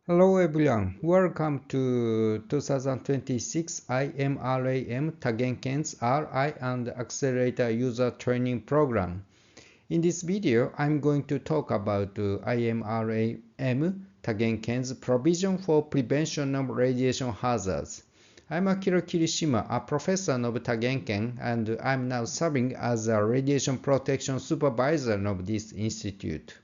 Hello everyone, welcome to 2026 IMRAM Tagenken's RI and Accelerator User Training Program. In this video, I'm going to talk about IMRAM Tagenken's provision for prevention of radiation hazards. I'm ③桐島, a professor of Tagenken, and I'm now serving as a radiation protection supervisor of this institute.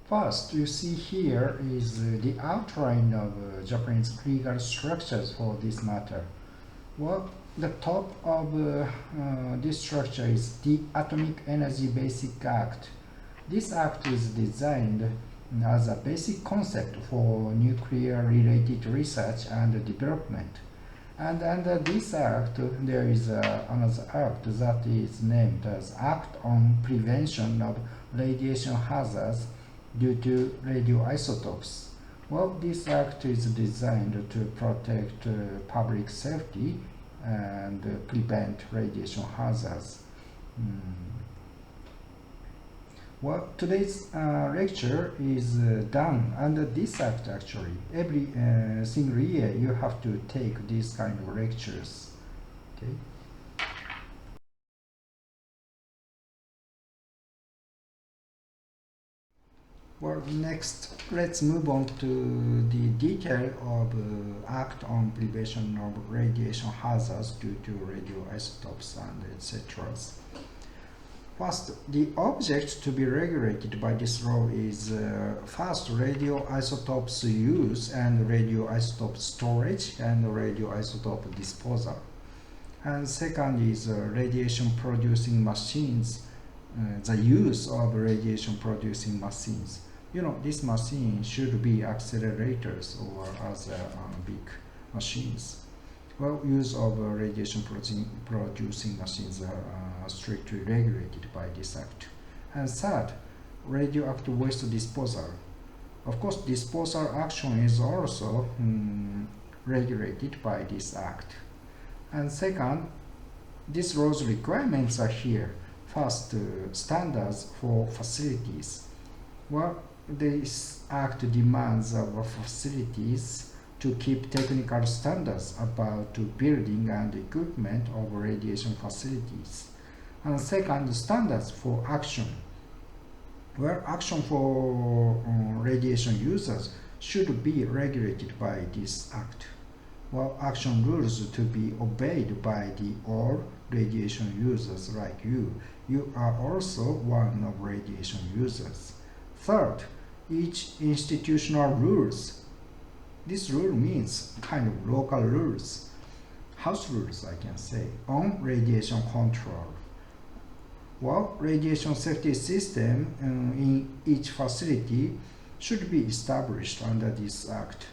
First, you see here is the outline of Japanese legal structures for this matter. Well, the top of this structure is the Atomic Energy Basic Act. This act is designed as a basic concept for nuclear-related research and development. And under this act, there is another act that is named as Act on Prevention of Radiation Hazards due to radioisotopes. Well, this act is designed to protect public safety and prevent radiation hazards. Well, today's lecture is done under this act actually. Every single year you have to take these kind of lectures. Okay. Well, next, let's move on to the detail of Act on Prevention of Radiation Hazards due to radioisotopes and etc. First, the object to be regulated by this law is first radioisotopes use and radioisotope storage and radioisotope disposal. And second is radiation producing machines, the use of radiation producing machines. You know, this machine should be accelerators or other big machines. Well, use of radiation producing machines are strictly regulated by this act. And third, radioactive waste disposal. Of course, disposal action is also regulated by this act. And second, these law's requirements are here. First, standards for facilities. Well, this act demands of facilities to keep technical standards about building and equipment of radiation facilities. And second, standards for action. Well, action for radiation users should be regulated by this act. Well, action rules to be obeyed by the all radiation users like you. You are also one of radiation users. Third, each institutional rules. This rule means kind of local rules, house rules I can say, on radiation control. Well, radiation safety system in each facility should be established under this act.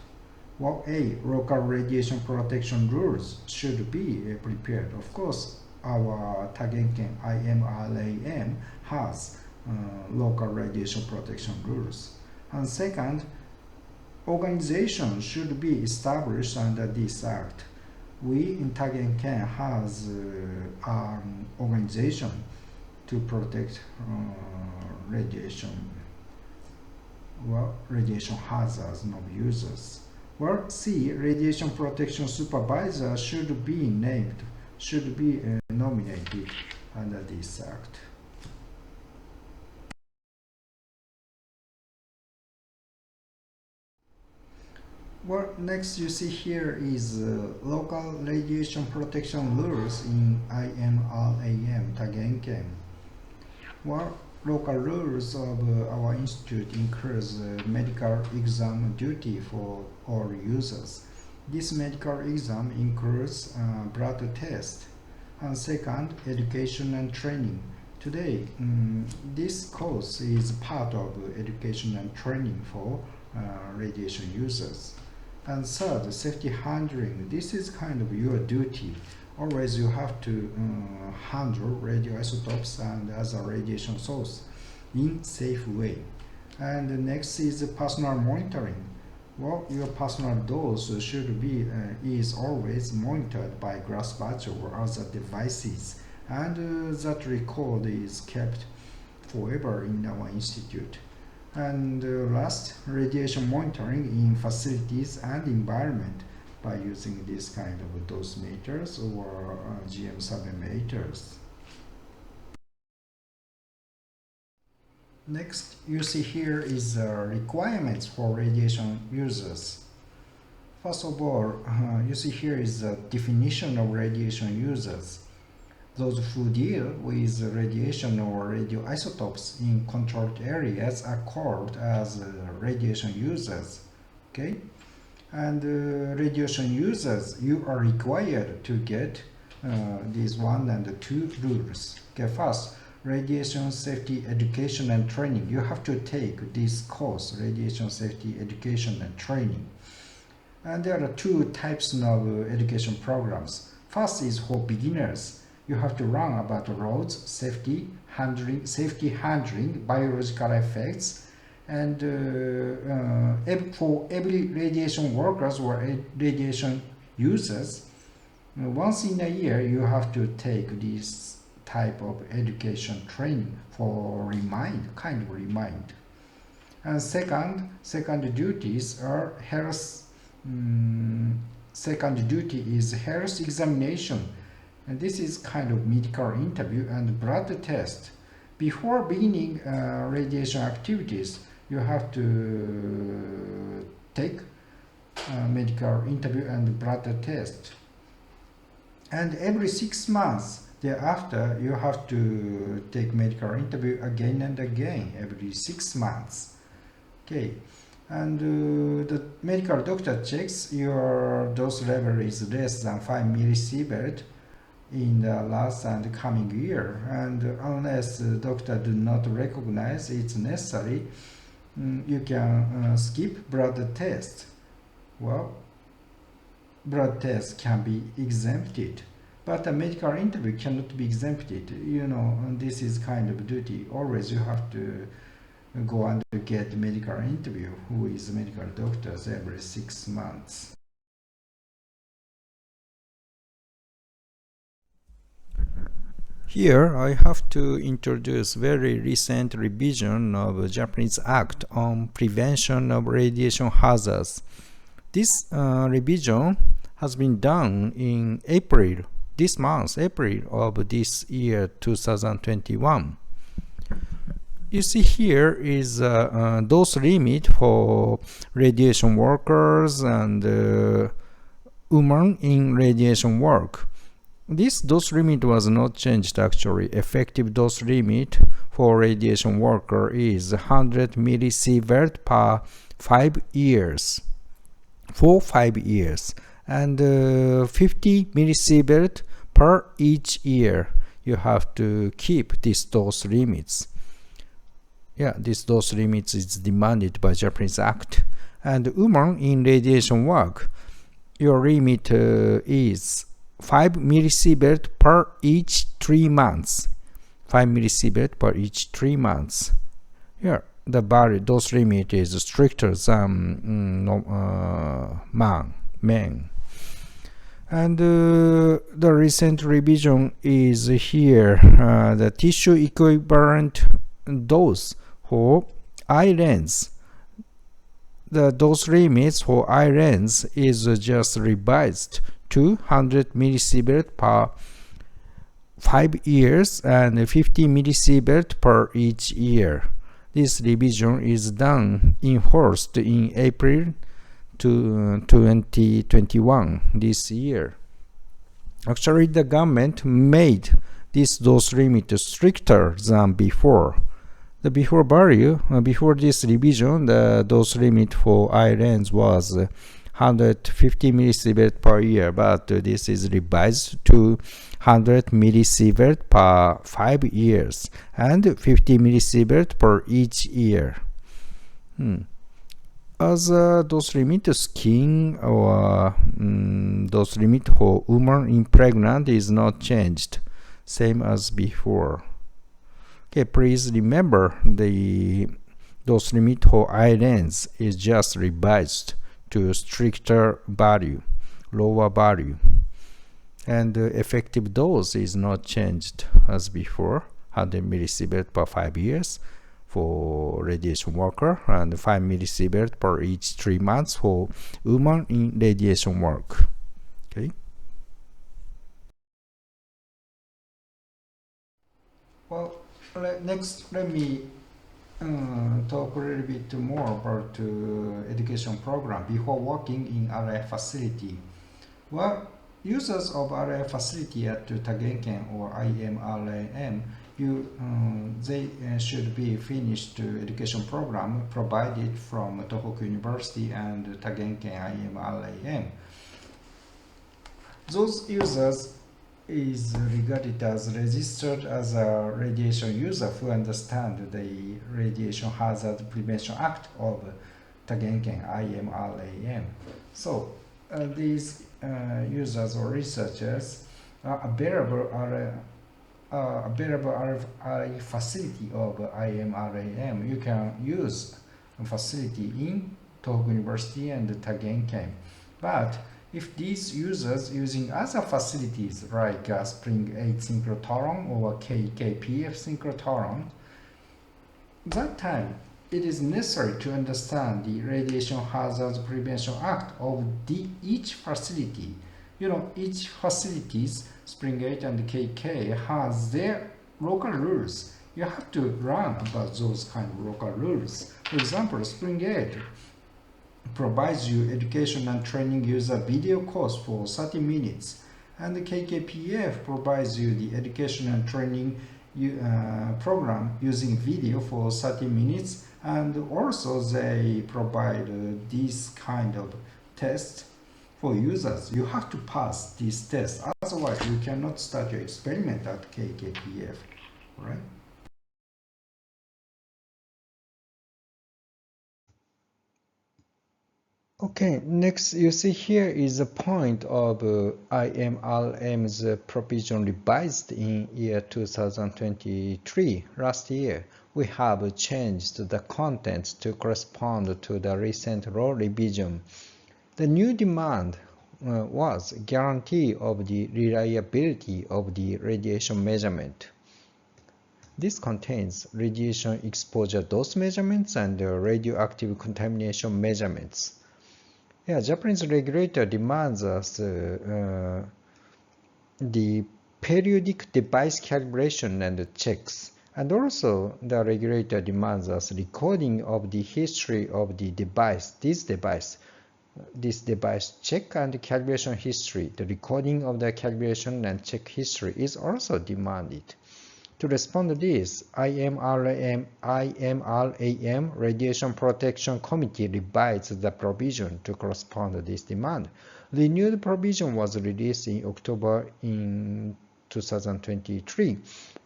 Well, local radiation protection rules should be prepared. Of course, our Tagenken IMRAM has local radiation protection rules. And second, organization should be established under this act. We in Tagenken has an organization to protect radiation hazards of users. Well, C, radiation protection supervisor should be nominated under this act. Well, next you see here is local radiation protection rules in IMRAM Tagenken. Well, local rules of our institute includes medical exam duty for all users. This medical exam includes blood test. And second, education and training. Today, this course is part of education and training for radiation users. And third, safety handling. This is kind of your duty. Always you have to handle radioisotopes and other radiation source in safe way. And the next is personal monitoring. Well, your personal dose should be is always monitored by glass badge or other devices, and that record is kept forever in our institute. And last, radiation monitoring in facilities and environment by using this kind of dosimeters or GM sublimators. Next, you see here is requirements for radiation users. First of all, you see here is the definition of radiation users. Those who deal with radiation or radioisotopes in controlled areas are called as radiation users. Okay, and radiation users, you are required to get these 1 and 2 rules. Okay, first, radiation safety education and training. You have to take this course, radiation safety education and training. And there are 2 types of education programs. First is for beginners. You have to learn about roads, safety handling, biological effects, and for every radiation workers or radiation users, once in a year you have to take this type of education training for kind of remind. And second duties are health. Second duty is health examination, and this is kind of medical interview and blood test. Before beginning radiation activities, you have to take medical interview and blood test. And every 6 months thereafter, you have to take medical interview again and again every 6 months. Okay. And the medical doctor checks your dose level is less than 5 millisievert in the last and coming year, and unless the doctor do not recognize it's necessary, you can skip blood test. Well, blood test can be exempted, but a medical interview cannot be exempted. And this is kind of duty. Always you have to go and get medical interview who is medical doctors every 6 months. Here I have to introduce very recent revision of Japanese Act on Prevention of Radiation Hazards. This revision has been done in April of this year 2021. You see here is dose limit for radiation workers and women in radiation work. This dose limit was not changed actually. Effective dose limit for radiation worker is 100 millisievert per 5 years. For 5 years. And 50 millisievert per each year. You have to keep these dose limits. Yeah, this dose limits is demanded by Japanese Act. And women in radiation work, your limit is 5 millisievert per each 3 months. 5 millisievert per each 3 months. Here, the dose limit is stricter than men. And the recent revision is here. The tissue equivalent dose for eye lens. The dose limits for eye lens is just revised to 100 millisievert per 5 years and 50 millisievert per each year. This revision is done enforced in April 2021 this year. Actually, the government made this dose limit stricter than before. The before this revision, the dose limit for eye lens was 150 millisievert per year, but this is revised to 100 millisievert per 5 years and 50 millisievert per each year. As dose limit skin or dose limit for women in pregnant is not changed, same as before. Okay, please remember the dose limit for eye lens is just revised to stricter value, lower value, and the effective dose is not changed as before. 100 millisievert per 5 years for radiation worker, and 5 millisievert per each 3 months for women in radiation work. Okay. Well, next let me talk a little bit more about education program before working in RF facility. Well, users of RF facility at Tagenken or IMRAM, they should be finished education program provided from Tohoku University and Tagenken IMRAM. Those users is regarded as registered as a radiation user who understand the Radiation Hazard Prevention Act of Tagenken IMRAM. So these users or researchers are available RF facility of IMRAM. You can use a facility in Tohoku University and Tagenken, but if these users using other facilities like Spring 8 synchrotron or KKPF synchrotron, that time it is necessary to understand the Radiation Hazard Prevention Act of each facility. Each facilities, Spring 8 and KK, has their local rules. You have to learn about those kind of local rules. For example, Spring 8 provides you education and training user video course for 30 minutes, and the KKPF provides you the education and training program using video for 30 minutes, and also they provide this kind of test for users. You have to pass this test, otherwise you cannot start your experiment at KKPF, right? Okay, next you see here is a point of IMRM's provision revised in year 2023. Last year, we have changed the content to correspond to the recent law revision. The new demand was guarantee of the reliability of the radiation measurement. This contains radiation exposure dose measurements and radioactive contamination measurements. Yeah, Japanese regulator demands us the periodic device calibration and checks, and also the regulator demands us recording of the history of the device, this device check and calibration history. The recording of the calibration and check history is also demanded. To respond to this, IMRAM Radiation Protection Committee revised the provision to correspond to this demand. The new provision was released in October in 2023.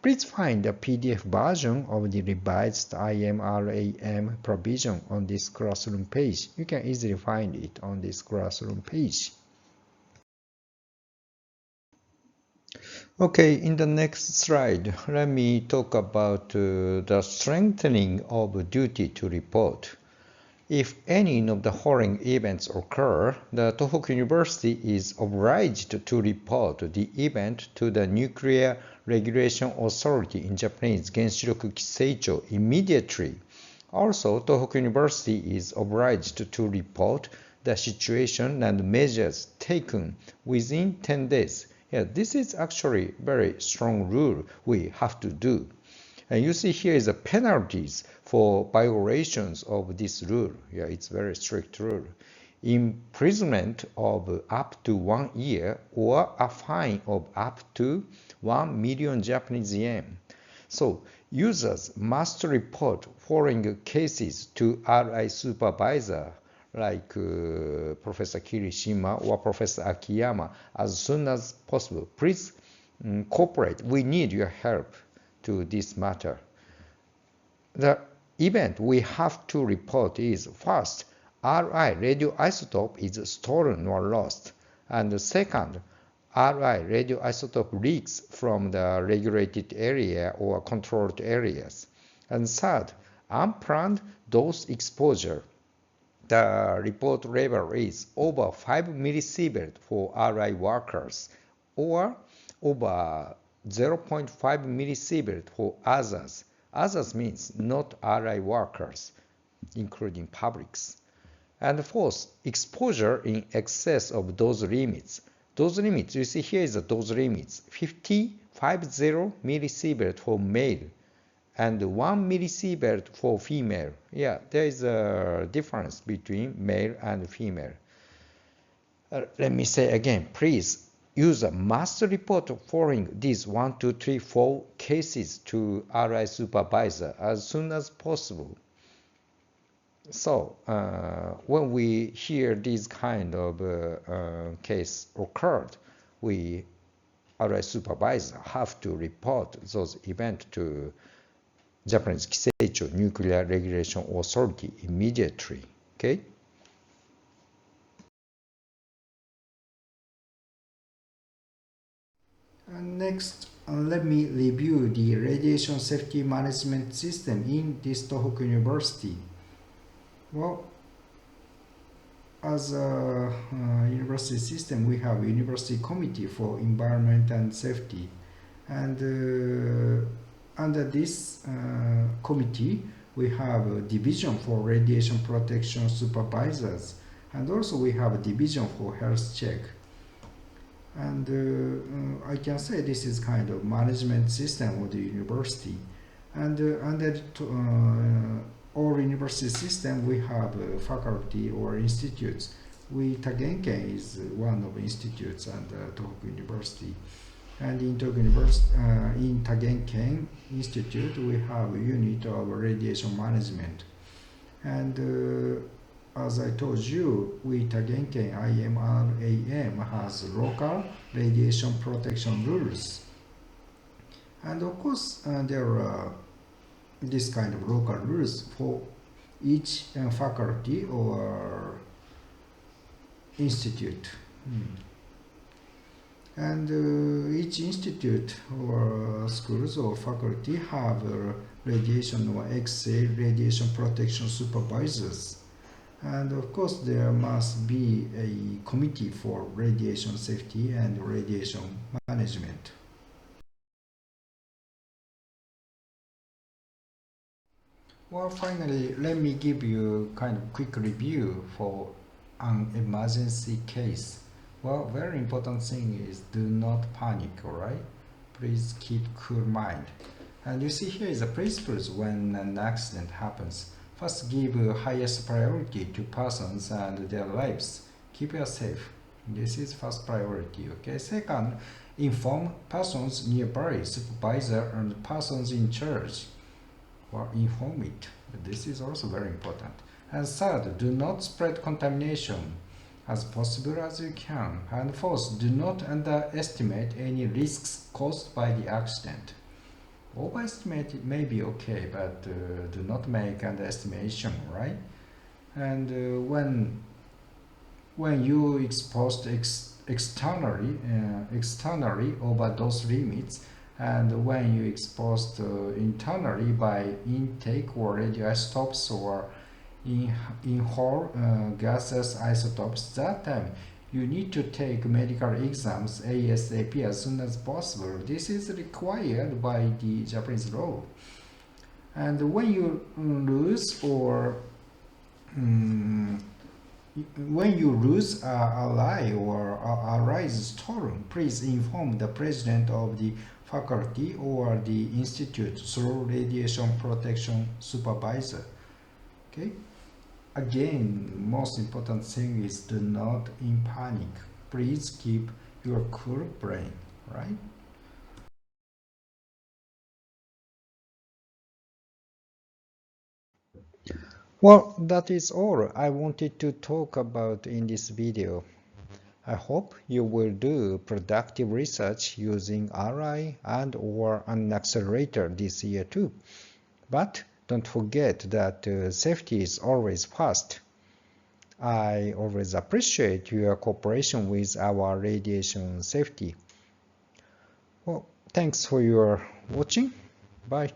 Please find a PDF version of the revised IMRAM provision on this classroom page. You can easily find it on this classroom page. Okay, in the next slide, let me talk about the strengthening of duty to report. If any of the following events occur, the Tohoku University is obliged to report the event to the Nuclear Regulation Authority, in Japanese, Genshiroku Kiseicho, immediately. Also, Tohoku University is obliged to report the situation and measures taken within 10 days. Yeah, this is actually very strong rule we have to do. And you see here is the penalties for violations of this rule. Yeah, it's very strict rule. Imprisonment of up to 1 year or a fine of up to 1 million Japanese yen. So users must report following cases to RI supervisor like Professor Kirishima or Professor Akiyama as soon as possible. Please cooperate. We need your help to this matter. The event we have to report is, first, RI radioisotope is stolen or lost, and second, RI radioisotope leaks from the regulated area or controlled areas, and third, unplanned dose exposure. The report level is over 5 millisievert for RI workers or over 0.5 millisievert for others. Others means not RI workers, including publics. And fourth, exposure in excess of those limits. Those limits, you see here is the dose limits, 50 millisievert for male and 1 millisievert for female. Yeah, there is a difference between male and female. Let me say again, please user must report following these 1, 2, 3, 4 cases to RI supervisor as soon as possible. So when we hear this kind of case occurred, we, RI supervisor, have to report those events to Japanese Kiseicho Nuclear Regulation Authority immediately. Okay. Next, let me review the radiation safety management system in this Tohoku University. Well, as a university system, we have a university committee for environment and safety, and under this committee, we have a division for radiation protection supervisors, and also we have a division for health check. And I can say this is kind of management system of the university. And under all university system, we have faculty or institutes. Tagenken is one of the institutes under Tohoku University. And in Tohoku University, in Tagenken Institute, we have a unit of radiation management. And as I told you, Tagenken IMRAM has local radiation protection rules. And of course, there are this kind of local rules for each faculty or institute. And each institute or schools or faculty have radiation or X-ray radiation protection supervisors. And of course, there must be a committee for radiation safety and radiation management. Well, finally, let me give you kind of quick review for an emergency case. Well, very important thing is do not panic, alright? Please keep cool mind. And you see here is the principles when an accident happens. First, give highest priority to persons and their lives. Keep yourself safe. This is first priority, okay? Second, inform persons nearby, supervisor and persons in charge. Or inform it. This is also very important. And third, do not spread contamination as possible as you can. And fourth, do not underestimate any risks caused by the accident. Overestimate it may be okay, but do not make underestimation, right? And when you exposed externally over those limits, and when you exposed internally by intake or radioisotopes or inhale gaseous isotopes, that time you need to take medical exams ASAP as soon as possible. This is required by the Japanese law. And when you lose or when you lose a lie or a rise stolen, please inform the president of the faculty or the institute through radiation protection supervisor. Okay. Again, most important thing is do not in panic. Please keep your cool brain, right? Well, that is all I wanted to talk about in this video. I hope you will do productive research using RI and or an accelerator this year too. But don't forget that safety is always first. I always appreciate your cooperation with our radiation safety. Well, thanks for your watching. Bye.